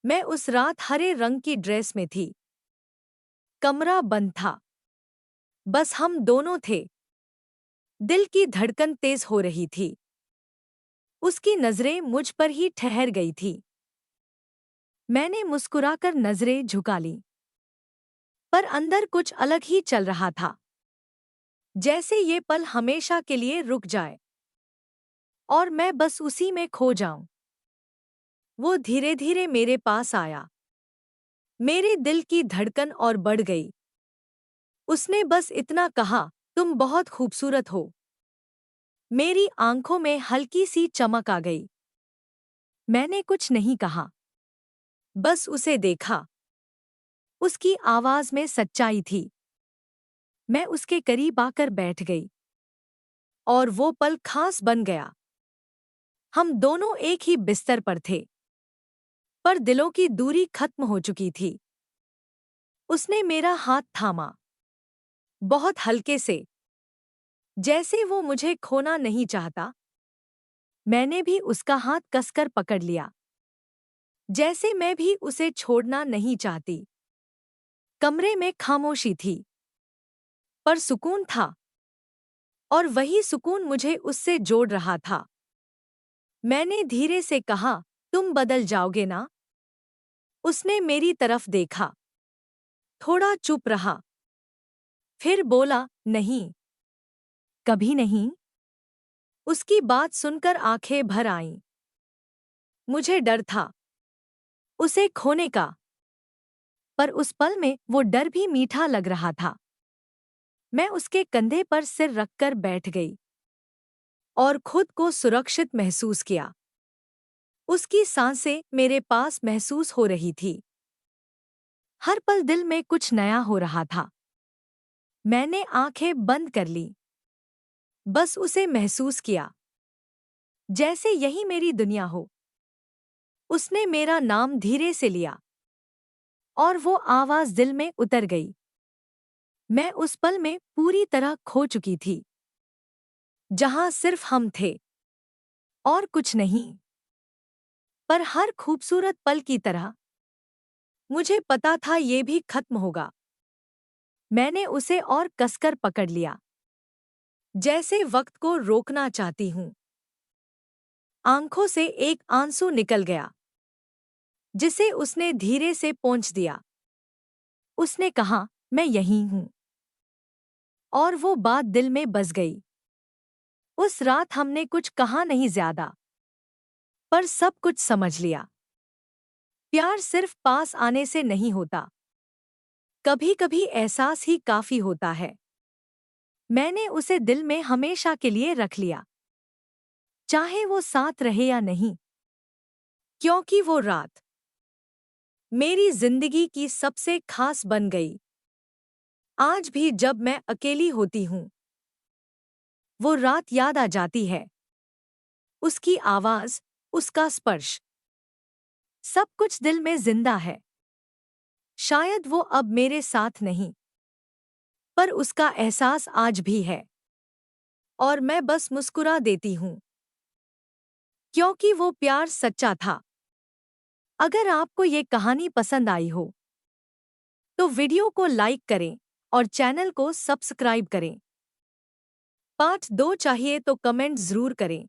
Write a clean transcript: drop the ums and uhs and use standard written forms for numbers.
मैं उस रात हरे रंग की ड्रेस में थी। कमरा बंद था। बस हम दोनों थे। दिल की धड़कन तेज हो रही थी। उसकी नजरें मुझ पर ही ठहर गई थी। मैंने मुस्कुराकर नजरें झुका लीं। पर अंदर कुछ अलग ही चल रहा था। जैसे ये पल हमेशा के लिए रुक जाए और मैं बस उसी में खो जाऊं। वो धीरे धीरे मेरे पास आया। मेरे दिल की धड़कन और बढ़ गई। उसने बस इतना कहा, तुम बहुत खूबसूरत हो। मेरी आंखों में हल्की सी चमक आ गई। मैंने कुछ नहीं कहा, बस उसे देखा। उसकी आवाज में सच्चाई थी। मैं उसके करीब आकर बैठ गई और वो पल खास बन गया। हम दोनों एक ही बिस्तर पर थे, पर दिलों की दूरी खत्म हो चुकी थी। उसने मेरा हाथ थामा, बहुत हल्के से, जैसे वो मुझे खोना नहीं चाहता। मैंने भी उसका हाथ कसकर पकड़ लिया, जैसे मैं भी उसे छोड़ना नहीं चाहती। कमरे में खामोशी थी, पर सुकून था, और वही सुकून मुझे उससे जोड़ रहा था। मैंने धीरे से कहा, तुम बदल जाओगे ना? उसने मेरी तरफ देखा, थोड़ा चुप रहा, फिर बोला, नहीं, कभी नहीं। उसकी बात सुनकर आंखें भर आईं। मुझे डर था उसे खोने का, पर उस पल में वो डर भी मीठा लग रहा था। मैं उसके कंधे पर सिर रखकर बैठ गई और खुद को सुरक्षित महसूस किया। उसकी सांसें मेरे पास महसूस हो रही थी। हर पल दिल में कुछ नया हो रहा था। मैंने आंखें बंद कर ली, बस उसे महसूस किया, जैसे यही मेरी दुनिया हो। उसने मेरा नाम धीरे से लिया और वो आवाज दिल में उतर गई। मैं उस पल में पूरी तरह खो चुकी थी, जहां सिर्फ हम थे और कुछ नहीं। पर हर खूबसूरत पल की तरह मुझे पता था ये भी खत्म होगा। मैंने उसे और कसकर पकड़ लिया, जैसे वक्त को रोकना चाहती हूँ। आंखों से एक आंसू निकल गया, जिसे उसने धीरे से पोंछ दिया। उसने कहा, मैं यहीं हूँ। और वो बात दिल में बस गई। उस रात हमने कुछ कहा नहीं ज्यादा, पर सब कुछ समझ लिया। प्यार सिर्फ पास आने से नहीं होता, कभी कभी एहसास ही काफी होता है। मैंने उसे दिल में हमेशा के लिए रख लिया, चाहे वो साथ रहे या नहीं, क्योंकि वो रात मेरी जिंदगी की सबसे खास बन गई। आज भी जब मैं अकेली होती हूँ, वो रात याद आ जाती है। उसकी आवाज, उसका स्पर्श, सब कुछ दिल में जिंदा है। शायद वो अब मेरे साथ नहीं, पर उसका एहसास आज भी है। और मैं बस मुस्कुरा देती हूँ, क्योंकि वो प्यार सच्चा था। अगर आपको ये कहानी पसंद आई हो, तो वीडियो को लाइक करें और चैनल को सब्सक्राइब करें। पार्ट 2 चाहिए तो कमेंट जरूर करें।